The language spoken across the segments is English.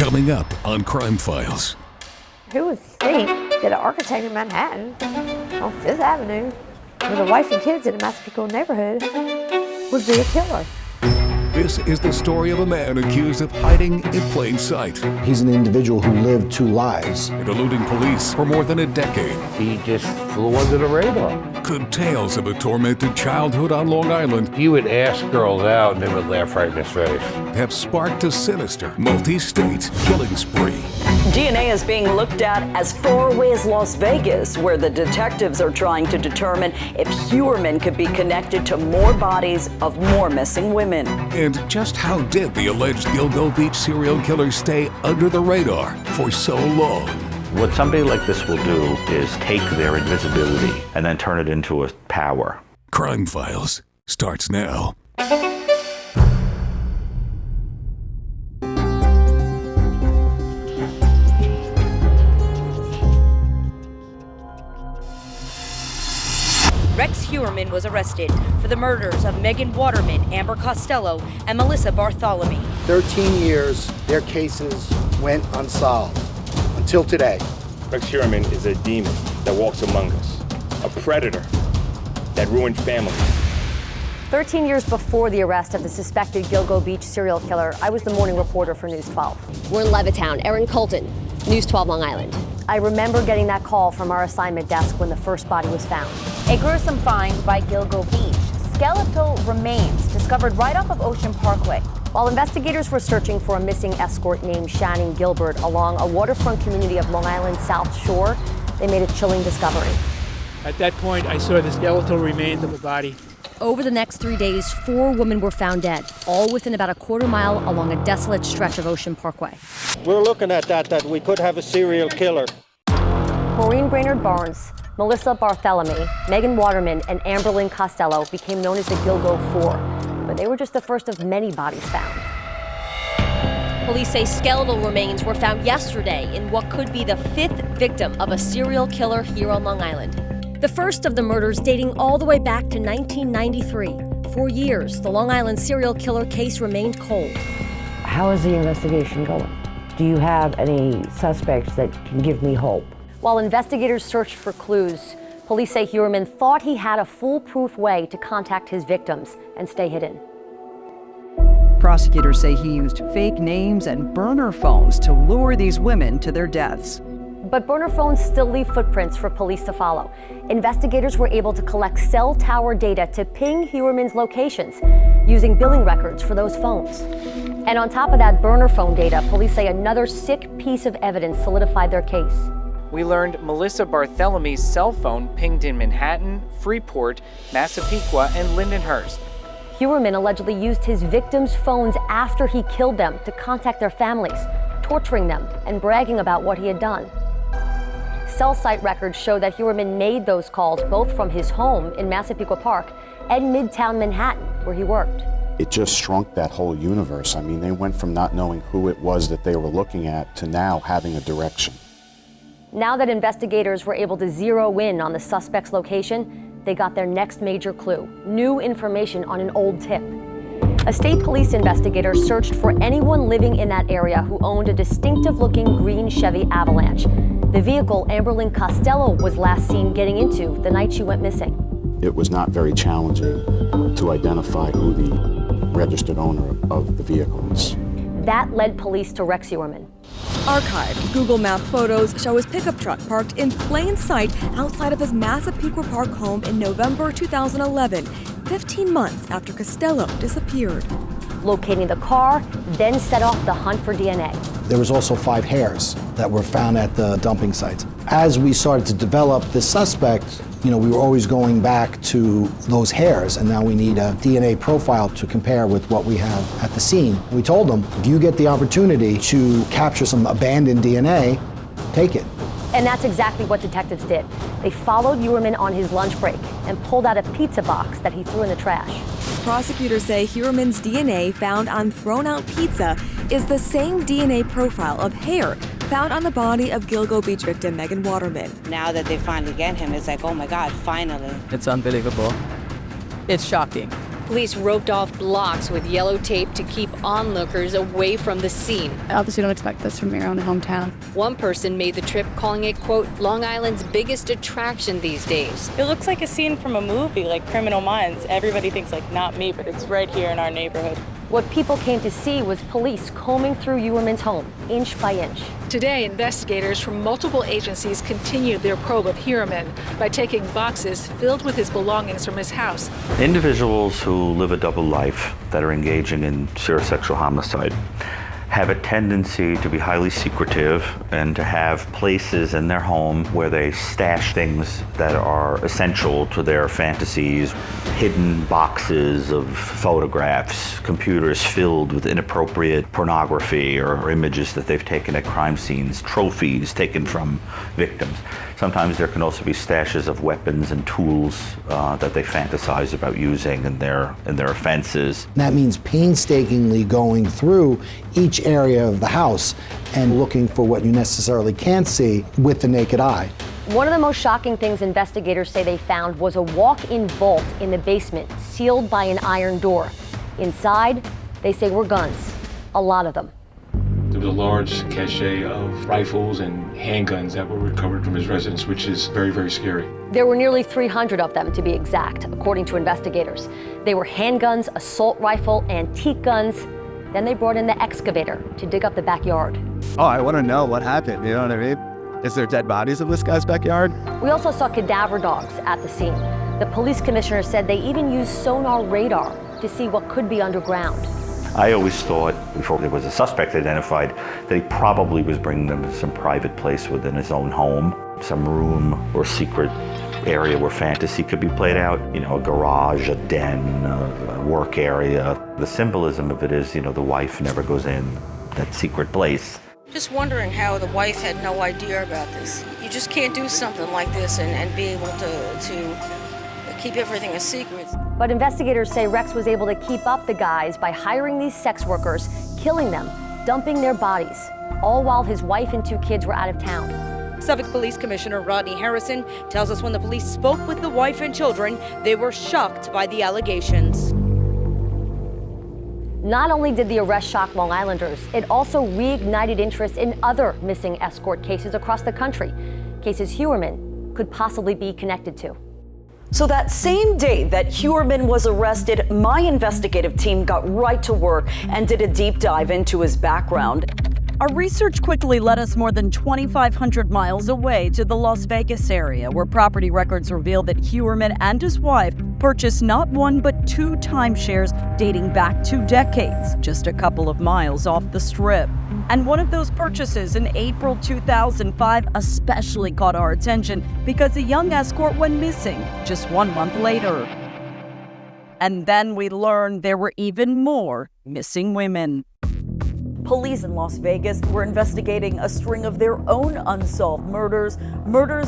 Coming up on Crime Files. Who would think that an architect in Manhattan on Fifth Avenue with a wife and kids in a Massapequa neighborhood would be a killer? This is the story of a man accused of hiding in plain sight. He's an individual who lived two lives. And eluding police for more than a decade. He just flew under the radar. Could tales of a tormented childhood on Long Island He would ask girls out and they would laugh right in his face. have sparked a sinister multi-state killing spree? DNA is being looked at as far away as Las Vegas, where the detectives are trying to determine if Heuermann could be connected to more bodies of more missing women. And just how did the alleged Gilgo Beach serial killer stay under the radar for so long? What somebody like this will do is take their invisibility and then turn it into a power. Crime Files starts now. Rex Heuermann was arrested for the murders of Megan Waterman, Amber Costello, and Melissa Bartholomew. 13 years, their cases went unsolved until today. Rex Heuermann is a demon that walks among us, a predator that ruined families. 13 years before the arrest of the suspected Gilgo Beach serial killer, I was the morning reporter for News 12. We're in Levittown. Erin Colton, News 12 Long Island. I remember getting that call from our assignment desk when the first body was found. A gruesome find by Gilgo Beach. Skeletal remains discovered right off of Ocean Parkway. While investigators were searching for a missing escort named Shannon Gilbert along a waterfront community of Long Island's South Shore, they made a chilling discovery. At that point, I saw the skeletal remains of a body. Over the next 3 days, 4 women were found dead, all within about a quarter mile along a desolate stretch of Ocean Parkway. We're looking at that we could have a serial killer. Maureen Brainard-Barnes, Melissa Bartholomew, Megan Waterman, and Amberlynn Costello became known as the Gilgo Four, but they were just the first of many bodies found. Police say skeletal remains were found yesterday in what could be the 5th victim of a serial killer here on Long Island. The first of the murders dating all the way back to 1993. For years, the Long Island serial killer case remained cold. How is the investigation going? Do you have any suspects that can give me hope? While investigators searched for clues, police say Heuermann thought he had a foolproof way to contact his victims and stay hidden. Prosecutors say he used fake names and burner phones to lure these women to their deaths. But burner phones still leave footprints for police to follow. Investigators were able to collect cell tower data to ping Heuermann's locations using billing records for those phones. And on top of that burner phone data, police say another sick piece of evidence solidified their case. We learned Melissa Bartholomew's cell phone pinged in Manhattan, Freeport, Massapequa, and Lindenhurst. Heuermann allegedly used his victims' phones after he killed them to contact their families, torturing them and bragging about what he had done. Cell site records show that Heuermann made those calls both from his home in Massapequa Park and Midtown Manhattan, where he worked. It just shrunk that whole universe. I mean, they went from not knowing who it was that they were looking at to now having a direction. Now that investigators were able to zero in on the suspect's location, they got their next major clue, new information on an old tip. A state police investigator searched for anyone living in that area who owned a distinctive-looking green Chevy Avalanche, the vehicle Amberlynn Costello was last seen getting into the night she went missing. It was not very challenging to identify who the registered owner of the vehicle is. That led police to Rex Heuermann. Archived Google Map photos show his pickup truck parked in plain sight outside of his Massapequa Park home in November 2011, 15 months after Costello disappeared. Locating the car, then set off the hunt for DNA. There was also 5 hairs that were found at the dumping sites. As we started to develop the suspect, we were always going back to those hairs, and now we need a DNA profile to compare with what we have at the scene. We told them, if you get the opportunity to capture some abandoned DNA, take it. And that's exactly what detectives did. They followed Heuermann on his lunch break and pulled out a pizza box that he threw in the trash. Prosecutors say Heuermann's DNA found on thrown-out pizza is the same DNA profile of hair found on the body of Gilgo Beach victim Megan Waterman. Now that they finally get him, it's like, oh my God, finally. It's unbelievable. It's shocking. Police roped off blocks with yellow tape to keep onlookers away from the scene. I obviously don't expect this from your own hometown. One person made the trip, calling it, quote, Long Island's biggest attraction these days. It looks like a scene from a movie, like Criminal Minds. Everybody thinks, like, not me, but it's right here in our neighborhood. What people came to see was police combing through Heuermann's home, inch by inch. Today, investigators from multiple agencies continued their probe of Heuermann by taking boxes filled with his belongings from his house. Individuals who live a double life that are engaging in serious sexual homicide have a tendency to be highly secretive and to have places in their home where they stash things that are essential to their fantasies. Hidden boxes of photographs, computers filled with inappropriate pornography or images that they've taken at crime scenes, trophies taken from victims. Sometimes there can also be stashes of weapons and tools that they fantasize about using in their offenses. That means painstakingly going through each area of the house and looking for what you necessarily can't see with the naked eye. One of the most shocking things investigators say they found was a walk-in vault in the basement, sealed by an iron door. Inside, they say were guns, a lot of them. There was a large cache of rifles and handguns that were recovered from his residence, which is very, very scary. There were nearly 300 of them, to be exact, according to investigators. They were handguns, assault rifle, antique guns. Then they brought in the excavator to dig up the backyard. Oh, I want to know what happened, you know what I mean? Is there dead bodies in this guy's backyard? We also saw cadaver dogs at the scene. The police commissioner said they even used sonar radar to see what could be underground. I always thought, before there was a suspect identified, that he probably was bringing them to some private place within his own home, some room or secret area where fantasy could be played out. You know, a garage, a den, a work area. The symbolism of it is, you know, the wife never goes in that secret place. Just wondering how the wife had no idea about this. You just can't do something like this and be able to keep everything a secret. But investigators say Rex was able to keep up the guys by hiring these sex workers, killing them, dumping their bodies, all while his wife and 2 kids were out of town. Suffolk Police Commissioner Rodney Harrison tells us when the police spoke with the wife and children, they were shocked by the allegations. Not only did the arrest shock Long Islanders, it also reignited interest in other missing escort cases across the country, cases Heuermann could possibly be connected to. So that same day that Heuermann was arrested, my investigative team got right to work and did a deep dive into his background. Our research quickly led us more than 2,500 miles away to the Las Vegas area, where property records reveal that Heuermann and his wife purchased not 1 but 2 timeshares dating back 2 decades, just a couple of miles off the Strip. And one of those purchases in April 2005 especially caught our attention because a young escort went missing just 1 month later. And then we learned there were even more missing women. Police in Las Vegas were investigating a string of their own unsolved murders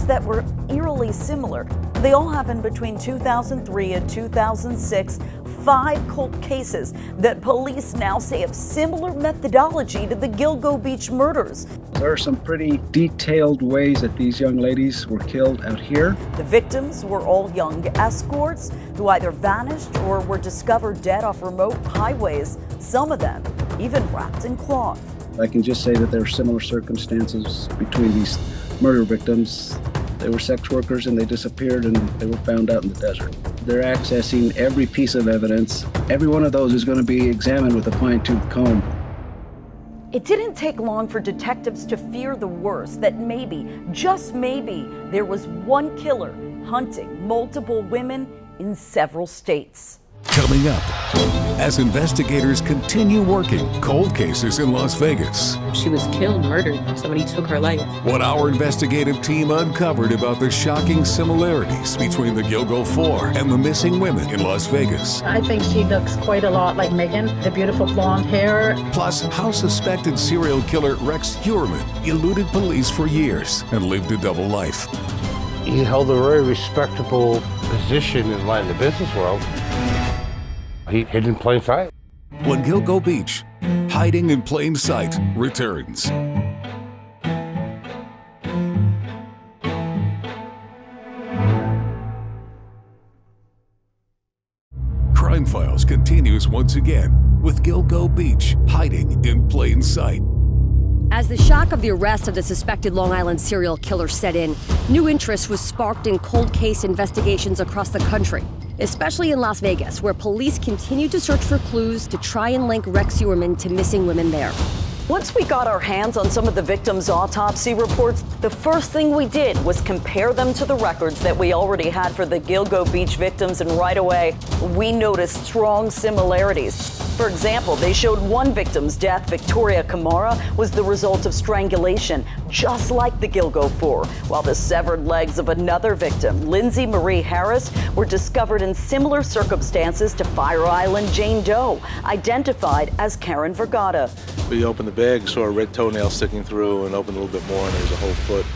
that were eerily similar. They all happened between 2003 and 2006, 5 cold cases that police now say have similar methodology to the Gilgo Beach murders. There are some pretty detailed ways that these young ladies were killed out here. The victims were all young escorts who either vanished or were discovered dead off remote highways, some of them even wrapped in cloth. I can just say that there are similar circumstances between these murder victims. They were sex workers and they disappeared and they were found out in the desert. They're accessing every piece of evidence. Every one of those is going to be examined with a fine-tooth comb. It didn't take long for detectives to fear the worst, that maybe, just maybe, there was one killer hunting multiple women in several states. Coming up, as investigators continue working cold cases in Las Vegas. She was killed, murdered. Somebody took her life. What our investigative team uncovered about the shocking similarities between the Gilgo 4 and the missing women in Las Vegas. I think she looks quite a lot like Megan, the beautiful blonde hair. Plus, how suspected serial killer Rex Heuermann eluded police for years and lived a double life. He held a very respectable position in the business world. He hid in plain sight. When Gilgo Beach, hiding in plain sight, returns. Crime Files continues once again with Gilgo Beach hiding in plain sight. As the shock of the arrest of the suspected Long Island serial killer set in, new interest was sparked in cold case investigations across the country, especially in Las Vegas, where police continue to search for clues to try and link Rex Heuermann to missing women there. Once we got our hands on some of the victims' autopsy reports, the first thing we did was compare them to the records that we already had for the Gilgo Beach victims, and right away, we noticed strong similarities. For example, they showed one victim's death, Victoria Kamara, was the result of strangulation, just like the Gilgo Four, while the severed legs of another victim, Lindsay Marie Harris, were discovered in similar circumstances to Fire Island Jane Doe, identified as Karen Vergata. We opened the bag, saw a red toenail sticking through, and opened a little bit more, and there was a whole foot.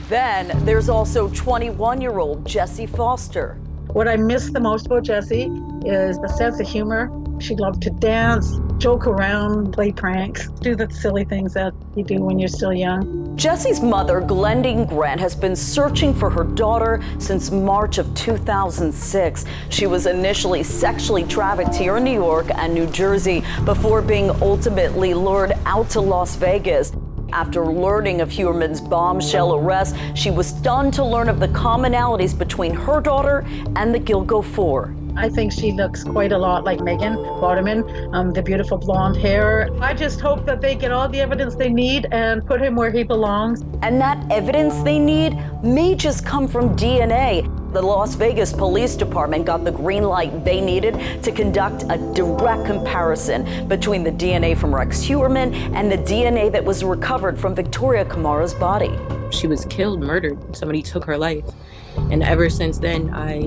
Then there's also 21-year-old Jessie Foster. What I miss the most about Jessie is the sense of humor. She loved to dance, joke around, play pranks, do the silly things that you do when you're still young. Jessie's mother, Glendine Grant, has been searching for her daughter since March of 2006. She was initially sexually trafficked here in New York and New Jersey before being ultimately lured out to Las Vegas. After learning of Heuermann's bombshell arrest, she was stunned to learn of the commonalities between her daughter and the Gilgo Four. I think she looks quite a lot like Megan Waterman, the beautiful blonde hair. I just hope that they get all the evidence they need and put him where he belongs. And that evidence they need may just come from DNA. The Las Vegas Police Department got the green light they needed to conduct a direct comparison between the DNA from Rex Heuermann and the DNA that was recovered from Victoria Kamara's body. She was killed, murdered. Somebody took her life. And ever since then, I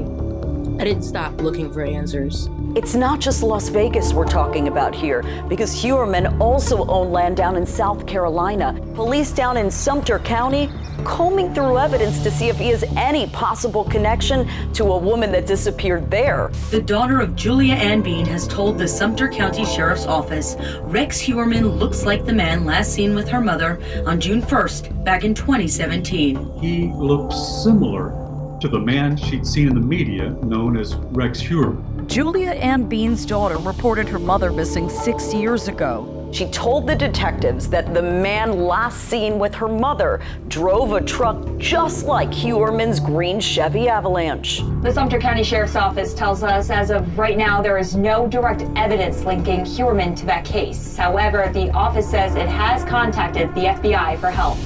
didn't stop looking for answers. It's not just Las Vegas we're talking about here, because Heuermann also owned land down in South Carolina. Police down in Sumter County combing through evidence to see if he has any possible connection to a woman that disappeared there. The daughter of Julia Ann Bean has told the Sumter County Sheriff's Office Rex Heuermann looks like the man last seen with her mother on June 1st, back in 2017. He looked similar to the man she'd seen in the media known as Rex Heuermann. Julia Ann Bean's daughter reported her mother missing 6 years ago. She told the detectives that the man last seen with her mother drove a truck just like Heuermann's green Chevy Avalanche. The Sumter County Sheriff's Office tells us as of right now there is no direct evidence linking Heuermann to that case. However, the office says it has contacted the FBI for help.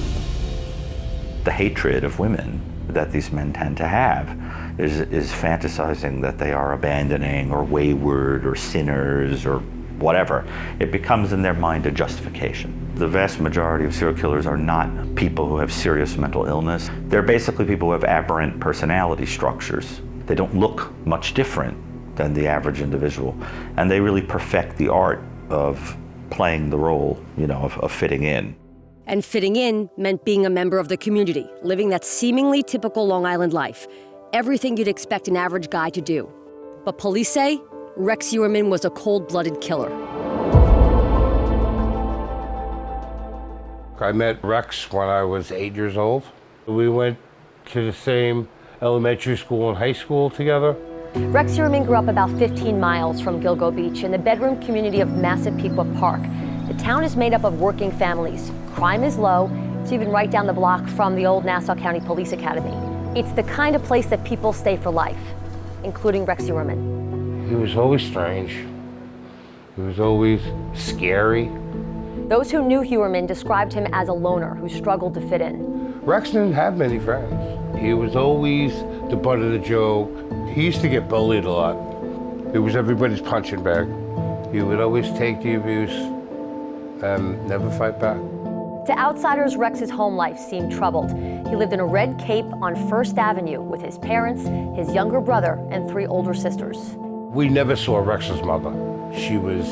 The hatred of women that these men tend to have is fantasizing that they are abandoning or wayward or sinners or whatever. It becomes in their mind a justification. The vast majority of serial killers are not people who have serious mental illness. They're basically people who have aberrant personality structures. They don't look much different than the average individual, and they really perfect the art of playing the role, of fitting in. And fitting in meant being a member of the community, living that seemingly typical Long Island life. Everything you'd expect an average guy to do. But police say Rex Heuermann was a cold-blooded killer. I met Rex when I was 8 years old. We went to the same elementary school and high school together. Rex Heuermann grew up about 15 miles from Gilgo Beach in the bedroom community of Massapequa Park. The town is made up of working families. Crime is low. It's even right down the block from the old Nassau County Police Academy. It's the kind of place that people stay for life, including Rex Heuermann. He was always strange. He was always scary. Those who knew Heuermann described him as a loner who struggled to fit in. Rex didn't have many friends. He was always the butt of the joke. He used to get bullied a lot. It was everybody's punching bag. He would always take the abuse and never fight back. To outsiders, Rex's home life seemed troubled. He lived in a red cape on First Avenue with his parents, his younger brother, and 3 older sisters. We never saw Rex's mother. She was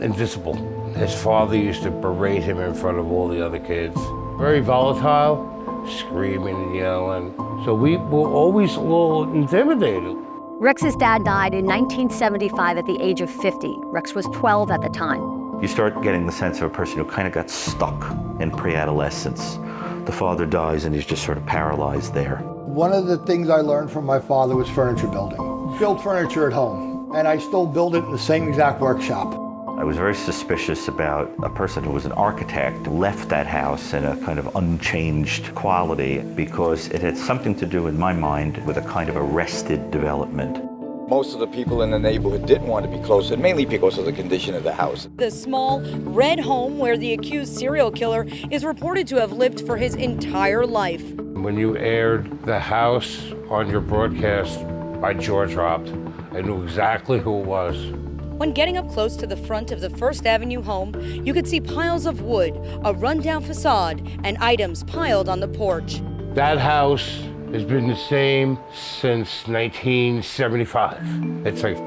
invisible. His father used to berate him in front of all the other kids. Very volatile, screaming and yelling. So we were always a little intimidated. Rex's dad died in 1975 at the age of 50. Rex was 12 at the time. You start getting the sense of a person who kind of got stuck in pre-adolescence. The father dies and he's just sort of paralyzed there. One of the things I learned from my father was furniture building. Built furniture at home. and I still build it in the same exact workshop. I was very suspicious about a person who was an architect who left that house in a kind of unchanged quality because it had something to do, in my mind, with a kind of arrested development. Most of the people in the neighborhood didn't want to be closer, mainly because of the condition of the house. The small red home where the accused serial killer is reported to have lived for his entire life. When you aired The House on your broadcast by George Ropt, I knew exactly who it was. When getting up close to the front of the First Avenue home, you could see piles of wood, a rundown facade, and items piled on the porch. That house has been the same since 1975. It's like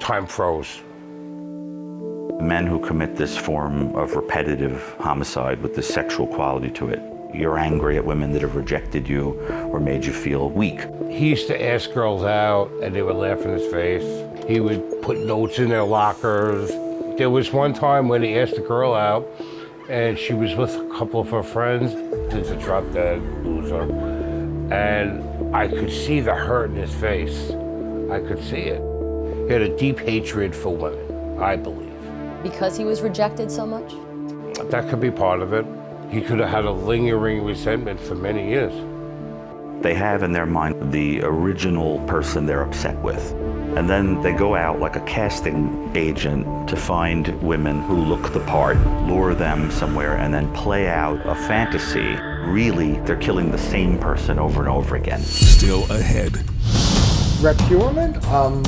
time froze. Men who commit this form of repetitive homicide with this sexual quality to it, you're angry at women that have rejected you or made you feel weak. He used to ask girls out and they would laugh in his face. He would put notes in their lockers. There was one time when he asked a girl out and she was with a couple of her friends. It's a drop dead loser. And I could see the hurt in his face. I could see it. He had a deep hatred for women, I believe. Because he was rejected so much? That could be part of it. He could have had a lingering resentment for many years. They have in their mind the original person they're upset with. And then they go out like a casting agent to find women who look the part, lure them somewhere, and then play out a fantasy. Really, they're killing the same person over and over again. Still ahead. Rex Heuermann,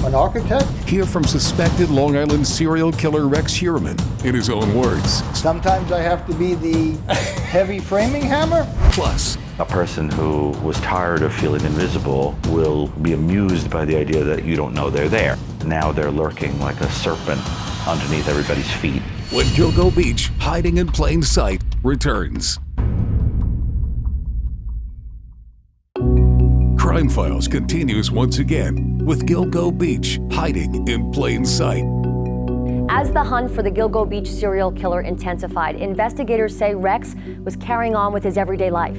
an architect. Hear from suspected Long Island serial killer Rex Heuermann in his own words. Sometimes I have to be the heavy framing hammer. Plus, a person who was tired of feeling invisible will be amused by the idea that you don't know they're there. Now they're lurking like a serpent underneath everybody's feet. When Gilgo Beach, hiding in plain sight, returns. Crime Files continues once again with Gilgo Beach, hiding in plain sight. As the hunt for the Gilgo Beach serial killer intensified, investigators say Rex was carrying on with his everyday life.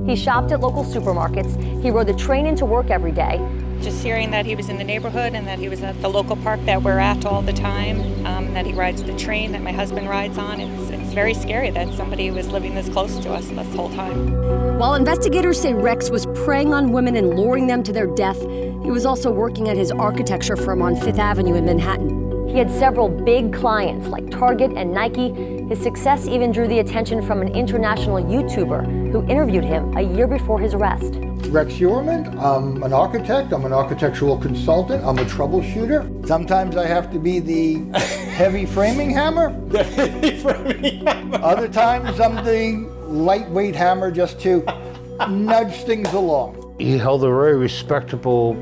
He shopped at local supermarkets. He rode the train into work every day. Just hearing that he was in the neighborhood and that he was at the local park that we're at all the time, that he rides the train that my husband rides on, it's very scary that somebody was living this close to us this whole time. While investigators say Rex was preying on women and luring them to their death, he was also working at his architecture firm on Fifth Avenue in Manhattan. He had several big clients like Target and Nike. His success even drew the attention from an international YouTuber who interviewed him a year before his arrest. Rex Heuermann, I'm an architect, I'm an architectural consultant, I'm a troubleshooter. Sometimes I have to be the heavy framing hammer. The heavy framing hammer. Other times I'm the lightweight hammer just to nudge things along. He held a very respectable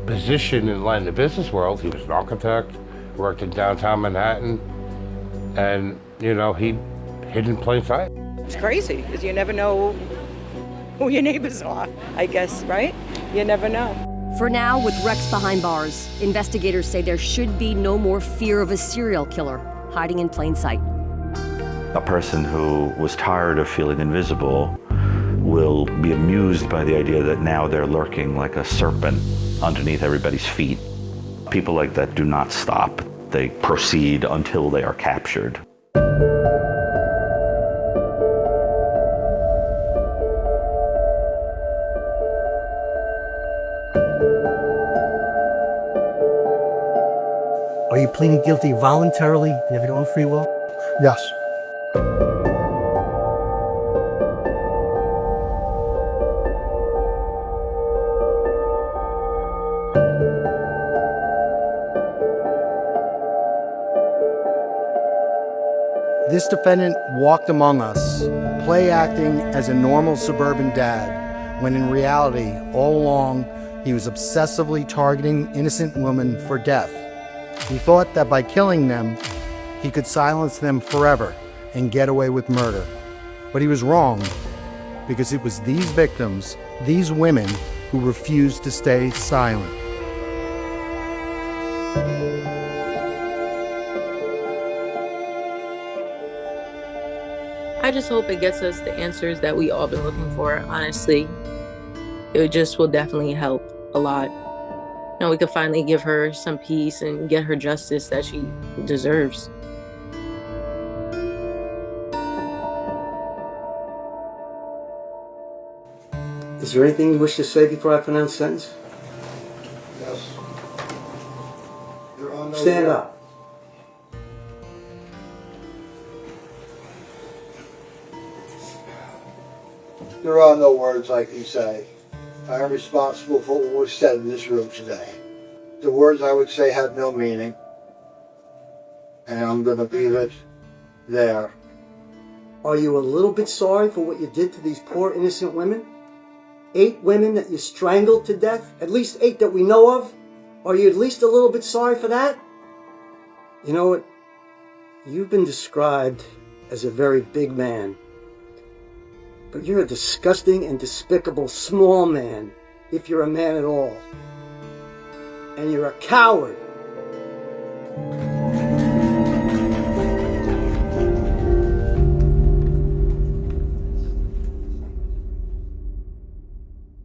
position in the business world. He was an architect, worked in downtown Manhattan, and, you know, he hid in plain sight. It's crazy, because you never know who your neighbors are, I guess, right? You never know. For now, with Rex behind bars, investigators say there should be no more fear of a serial killer hiding in plain sight. A person who was tired of feeling invisible will be amused by the idea that now they're lurking like a serpent underneath everybody's feet. People like that do not stop. They proceed until they are captured. Are you pleading guilty voluntarily and of your own free will? Yes. This defendant walked among us, play acting as a normal suburban dad, when in reality, all along, he was obsessively targeting innocent women for death. He thought that by killing them, he could silence them forever and get away with murder. But he was wrong, because it was these victims, these women, who refused to stay silent. I just hope it gets us the answers that we all been looking for, honestly. It just will definitely help a lot. we could finally give her some peace and get her justice that she deserves. Is there anything you wish to say before I pronounce sentence? Yes. Stand up. There are no words I can say. I am responsible for what was said in this room today. The words I would say had no meaning, and I'm going to leave it there. Are you a little bit sorry for what you did to these poor innocent women? 8 women that you strangled to death? At least 8 that we know of? Are you at least a little bit sorry for that? You know what? You've been described as a very big man. But you're a disgusting and despicable small man, if you're a man at all. And you're a coward.